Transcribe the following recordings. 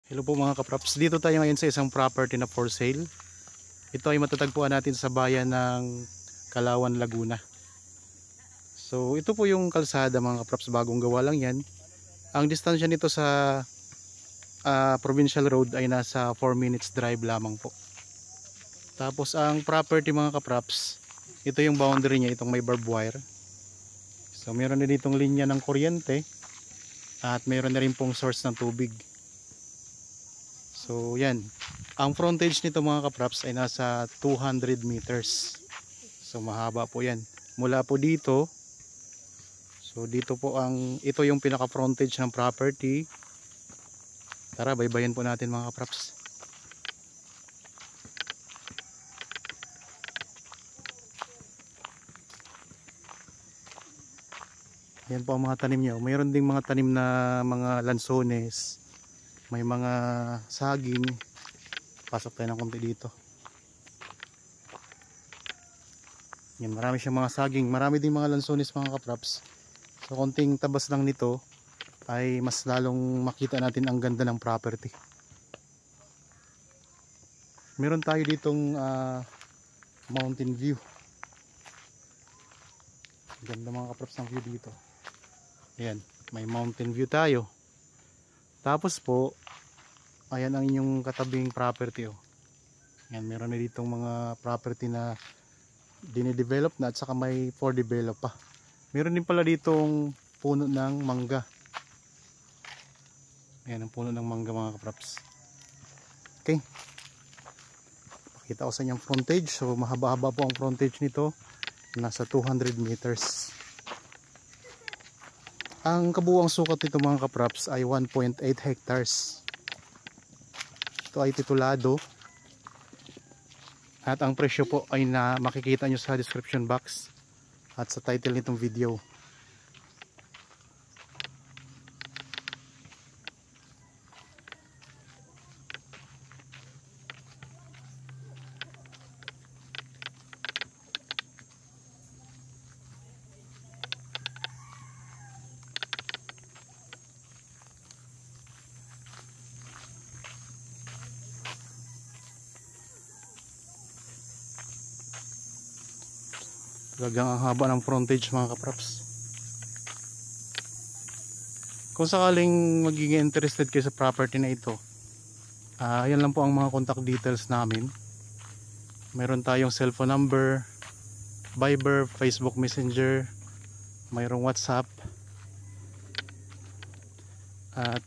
Hello po mga kaprops, dito tayo ngayon sa isang property na for sale. Ito ay matatagpuan natin sa bayan ng Kalawan, Laguna. So ito po yung kalsada mga kaprops, bagong gawa lang yan. Ang distansya nito sa provincial road ay nasa 4 minutes drive lamang po. Tapos ang property mga kaprops, ito yung boundary niya, itong may barbed wire. So meron na ditong linya ng kuryente at meron na rin pong source ng tubig. So yan, ang frontage nito mga kaprops ay nasa 200 meters. So mahaba po yan. Mula po dito, so dito po ito yung pinaka frontage ng property. Tara, baybayin po natin mga kaprops. Yan po ang mga tanim niya. Mayroon ding mga tanim na mga lansones. May mga saging. Pasok tayo ng konti dito. Yan, marami siyang mga saging. Marami ding mga lansones mga kaprops. So konting tabas lang nito ay mas lalong makita natin ang ganda ng property. Meron tayo ditong mountain view. Ganda mga kaprops ng view dito. Ayan, may mountain view tayo. Tapos po, ayan ang inyong katabing property. Ayan, meron na ditong mga property na dinidevelop na at saka may for develop pa. Meron din pala ditong puno ng mangga. Ayan ang puno ng mangga mga kaprops. Okay, pakita ko sa inyong frontage. So mahaba-haba po ang frontage nito. Nasa 200 meters. Ang kabuuang sukat nito mga kaprops ay 1.8 hectares. Ito ay titulado. At ang presyo po ay makikita nyo sa description box at sa title nitong video. Talagang ang haba ng frontage mga kaprops. Kung sakaling magiging interested kayo sa property na ito, yan lang po ang mga contact details namin. Meron tayong cellphone number, Viber, Facebook Messenger, mayroong WhatsApp, at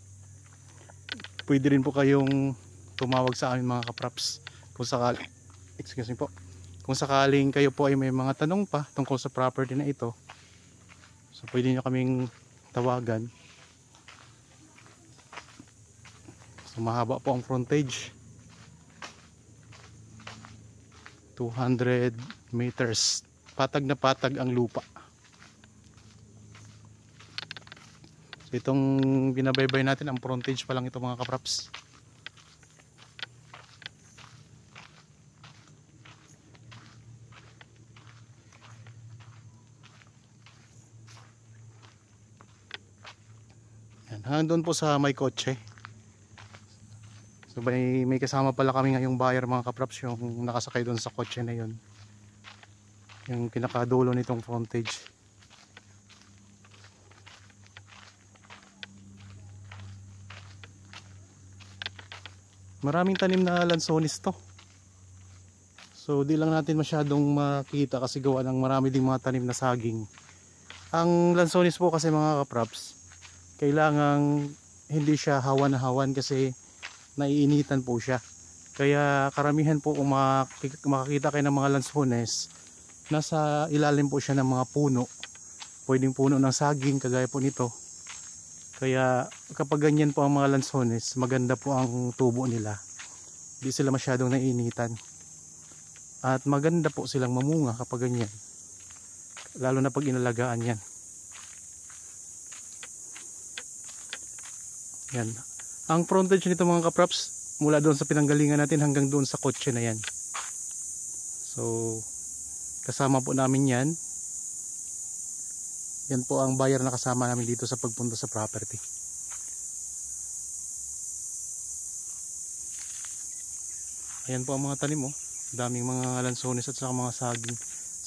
pwede rin po kayong tumawag sa amin mga kaprops kung sakaling, excuse me po, kung sakaling kayo po ay may mga tanong pa tungkol sa property na ito. So pwede nyo kaming tawagan. So mahaba po ang frontage, 200 meters, patag na patag ang lupa. So itong binabaybay natin, ang frontage pa lang ito mga kaprops. Hanggang doon po sa may kotse. So may kasama pala kami ngayong buyer mga kaprops, yung nakasakay doon sa kotse na yun, yung pinakadulo nitong frontage. Maraming tanim na lansones to. So di lang natin masyadong makita kasi gawa ng marami ding mga tanim na saging. Ang lansones po kasi mga kaprops, kailangang hindi siya hawan na hawan kasi naiinitan po siya. Kaya karamihan po kung makakita kayo ng mga lansones, nasa ilalim po siya ng mga puno. Pwedeng puno ng saging kagaya po nito. Kaya kapag ganyan po ang mga lansones, maganda po ang tubo nila. Hindi sila masyadong naiinitan. At maganda po silang mamunga kapag ganyan. Lalo na pag inalagaan yan. Yan. Ang frontage nito mga kaprops, mula doon sa pinanggalingan natin hanggang doon sa kotse na yan. So kasama po namin yan. Yan po ang buyer na kasama namin dito sa pagpunta sa property. Ayan po ang mga tanim oh. Daming mga lansones at saka mga saging.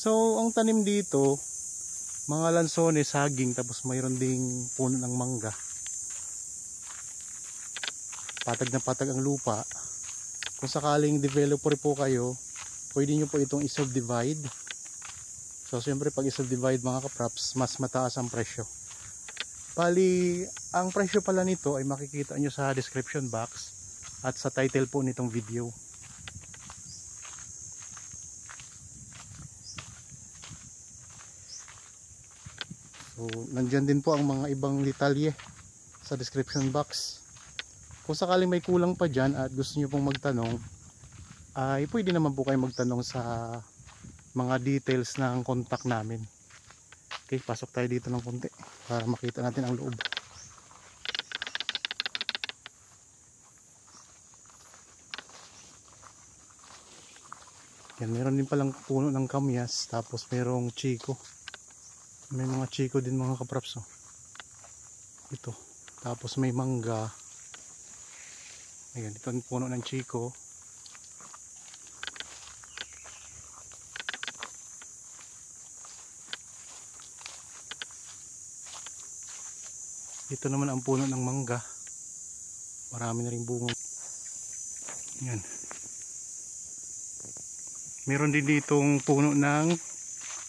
So ang tanim dito, mga lansones, saging, tapos mayroon ding puno ng mangga. Patag na patag ang lupa. Kung sakaling developer po kayo, pwede nyo po itong i-subdivide. So siyempre pag i-subdivide mga kaprops, mas mataas ang presyo. Bali, ang presyo pala nito ay makikita nyo sa description box at sa title po nitong video. So nandyan din po ang mga ibang detalye sa description box. Kung sakaling may kulang pa dyan at gusto nyo pong magtanong, ay pwede naman po kayo magtanong sa mga details ng contact namin. Okay, pasok tayo dito ng konti para makita natin ang loob. Yan, meron din palang puno ng kamyas, tapos merong chiko. May mga chiko din mga kaprops oh. Ito, tapos may mangga. Ayan, ito ang puno ng chiko. Ito naman ang puno ng mangga. Marami na ring bunga. Yan. Meron din ditong puno ng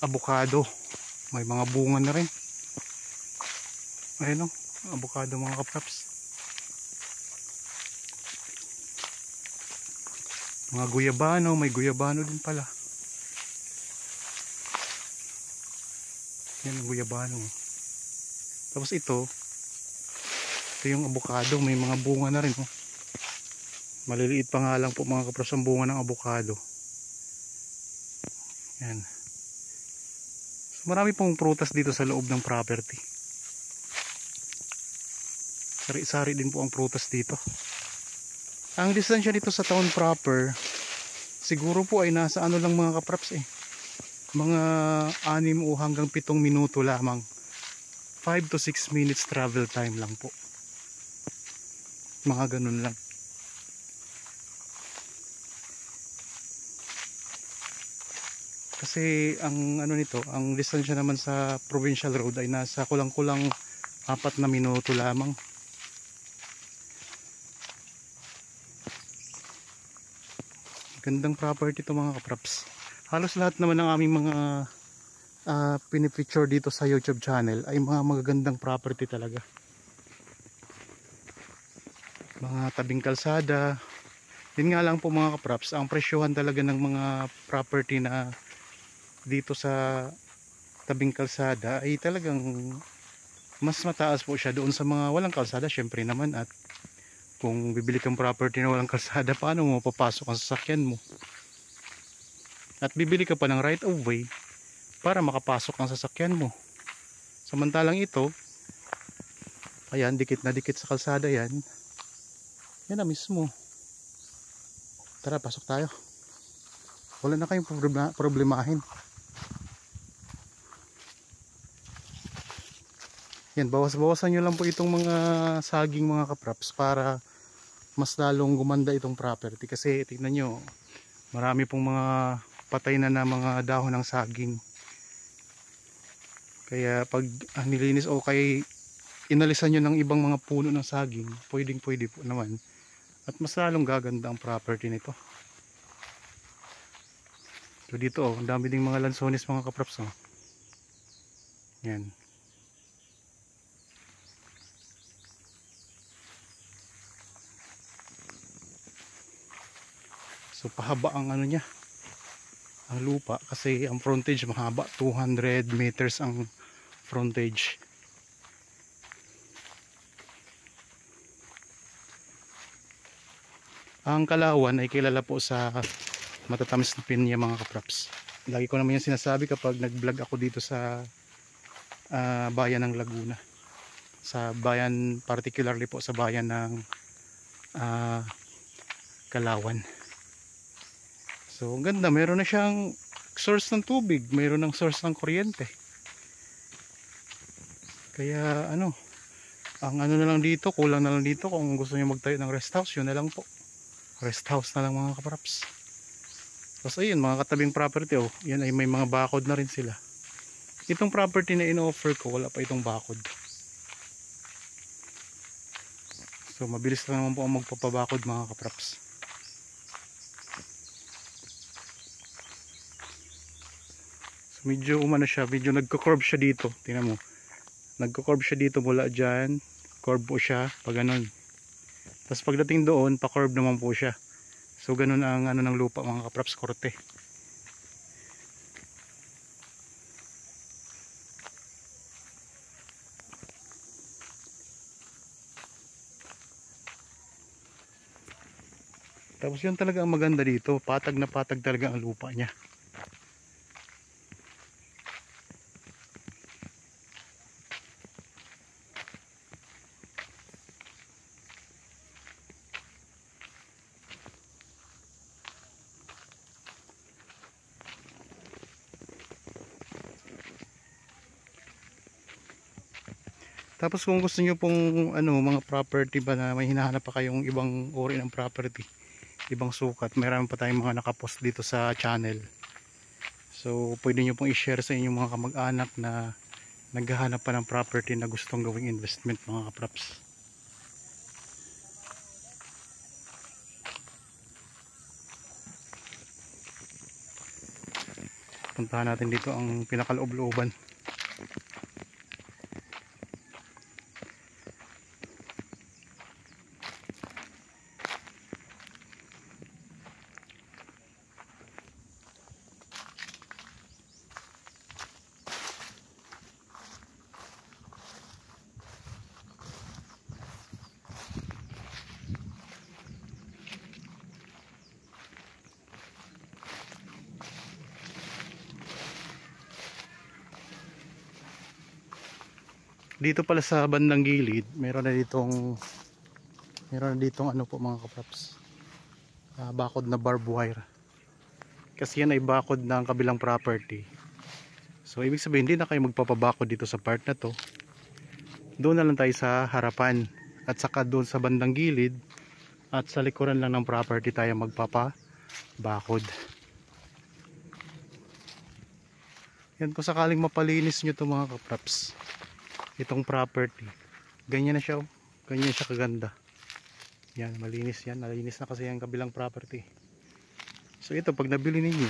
avocado. May mga bunga na rin. Ayan o, avocado mga kaprops. Mga guyabano, may guyabano din pala. Yan ang guyabano. Tapos ito yung avocado, may mga bunga na rin oh. Maliliit pa nga lang po mga kaprops ang bunga ng avocado. Yan. So, marami pong prutas dito sa loob ng property. Sari-sari din po ang prutas dito. Ang distansya dito sa town proper, siguro po ay nasa ano lang mga kaprops eh. Mga 6 o hanggang 7 minuto lamang. 5 to 6 minutes travel time lang po. Mga ganun lang. Kasi ang ano nito, ang distansya naman sa provincial road ay nasa kulang-kulang 4 na minuto lamang. Gandang property ito mga kaprops. Halos lahat naman ng aming mga pinipicture dito sa YouTube channel ay mga magagandang property talaga. Mga tabing kalsada. Yun nga lang po mga kaprops, ang presyohan talaga ng mga property na dito sa tabing kalsada ay talagang mas mataas po siya doon sa mga walang kalsada syempre naman. At kung bibili kang property na walang kalsada, paano mo papasok ang sasakyan mo? At bibili ka pa ng right of way para makapasok ang sasakyan mo. Samantalang ito, ayan, dikit na dikit sa kalsada yan. Yan na mismo. Tara, pasok tayo. Wala na kayong problemahin. Yan, bawas-bawasan nyo lang po itong mga saging mga kaprops para mas lalong gumanda itong property. Kasi tingnan nyo, marami pong mga patay na mga dahon ng saging. Kaya pag nilinis o kay inalisan nyo ng ibang mga puno ng saging, pwedeng pwede po naman. At mas lalong gaganda ang property nito. So dito oh, ang dami ding mga lansones mga kaprops oh. Yan. So pahaba ang ano niya, ang lupa, kasi ang frontage mahaba, 200 meters ang frontage. Ang Kalawan ay kilala po sa matatamis na pinya mga kaprops. Lagi ko naman yung sinasabi kapag nag vlog ako dito sa bayan ng Laguna, sa bayan, particularly po sa bayan ng Kalawan. So ang ganda, meron na siyang source ng tubig, meron ng source ng kuryente. Kaya ano, ang ano na lang dito, kulang na lang dito kung gusto niyo magtayo ng rest house, yun na lang po. Rest house na lang mga kapraps. Tapos ayun, mga katabing property, oh, yan ay may mga bakod na rin sila. Itong property na in-offer ko, wala pa itong bakod. So mabilis lang naman po ang magpapabakod mga kapraps. So medyo umano siya, medyo nagko-curve siya dito. Tingnan mo. Nagko-curve siya dito mula dyan. Curve po siya, pag ganun. Tapos pagdating doon, pa-curve naman po siya. So ganun ang ano ng lupa mga kapraps, korte. Tapos yun talaga ang maganda dito, patag na patag talaga ang lupa niya. Tapos kung gusto niyo pong ano, mga property ba na may hinahanap pa kayong ibang uri ng property, ibang sukat, mayroon pa tayong mga nakapost dito sa channel. So pwede nyo pong i-share sa inyong mga kamag-anak na naghahanap pa ng property na gustong gawing investment mga kapraps. Puntahan natin dito ang pinakaloob-looban. Dito pala sa bandang gilid, meron na ditong ano po mga kapraps, bakod na barbed wire. Kasi yan ay bakod ng kabilang property. So ibig sabihin hindi na kayo magpapabakod dito sa part na to. Doon na lang tayo sa harapan at saka doon sa bandang gilid at sa likuran lang ng property tayo magpapabakod. Yan po, sakaling mapalinis nyo to mga kapraps, itong property, ganyan na siya, oh. Ganyan siya kaganda. Yan, malinis yan, nalinis na kasi ang kabilang property. So ito, pag nabili ninyo,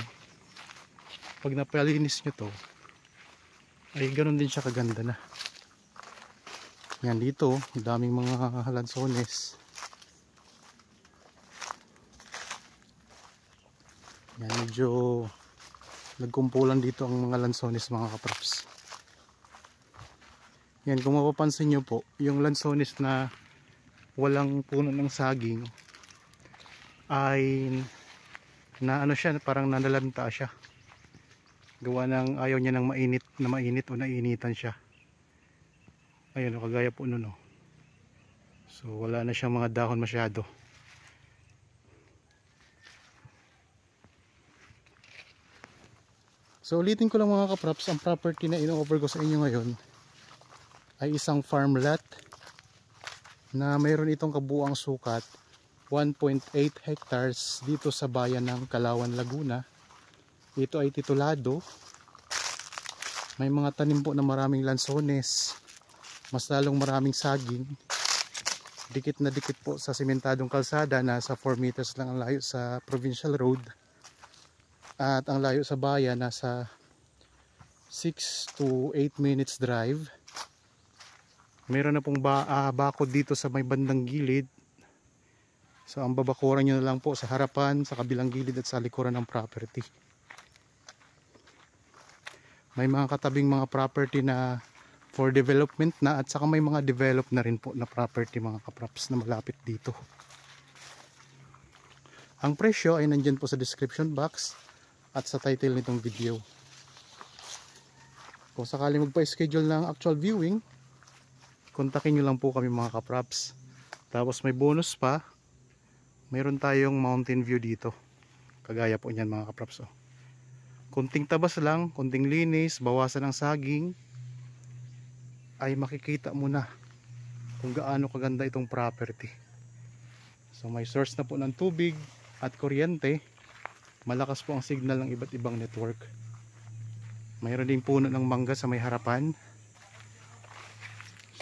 pag napalinis nyo to, ay ganoon din siya kaganda na. Yan dito, daming mga lansones. Yan, medyo nagkumpulan dito ang mga lansones mga kapraps. Yan, kung mapapansin nyo po, yung lansones na walang puno ng saging ay na ano siya, parang nanalanta siya. Gawa ng ayaw niya ng mainit o nainitan siya. Ayun, kagaya po nun, oh. So wala na siyang mga dahon masyado. So ulitin ko lang mga kapraps, ang property na ino-offer ko sa inyo ngayon ay isang farm lot na mayroon itong kabuuang sukat 1.8 hectares dito sa bayan ng Calauan, Laguna. Ito ay titulado. May mga tanim po na maraming lansones, mas lalong maraming saging. Dikit na dikit po sa simentadong kalsada, nasa 4 meters lang ang layo sa provincial road. At ang layo sa bayan nasa 6 to 8 minutes drive. Meron na pong bakod dito sa may bandang gilid. So ang babakuran nyo na lang po sa harapan, sa kabilang gilid at sa likuran ng property. May mga katabing mga property na for development na, at saka may mga develop na rin po na property mga kapraps na malapit dito. Ang presyo ay nandyan po sa description box at sa title nitong video. Kung sakali magpa-schedule ng actual viewing, kontakin nyo lang po kami mga kapraps. Tapos may bonus pa, mayroon tayong mountain view dito, kagaya po nyan mga kapraps, oh. Kunting tabas lang, kunting linis, bawasan ng saging, ay makikita mo na kung gaano kaganda itong property. So may source na po ng tubig at kuryente. Malakas po ang signal ng iba't ibang network. Mayroon ding puno ng mangga sa may harapan.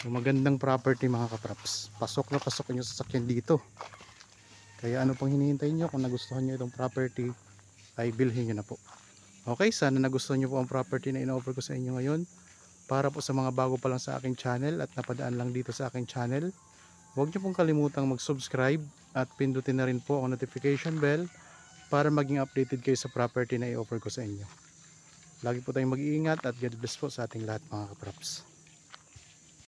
So magandang property mga kapraps. Pasok na pasok yung sasakyan dito. Kaya ano pang hinihintay nyo? Kung nagustuhan nyo itong property ay bilhin nyo na po. Okay, sana nagustuhan nyo po ang property na in-offer ko sa inyo ngayon. Para po sa mga bago pa lang sa aking channel at napadaan lang dito sa aking channel, huwag nyo pong kalimutang mag-subscribe at pindutin na rin po ang notification bell para maging updated kayo sa property na i-offer ko sa inyo. Lagi po tayong mag-iingat at God bless po sa ating lahat mga kapraps.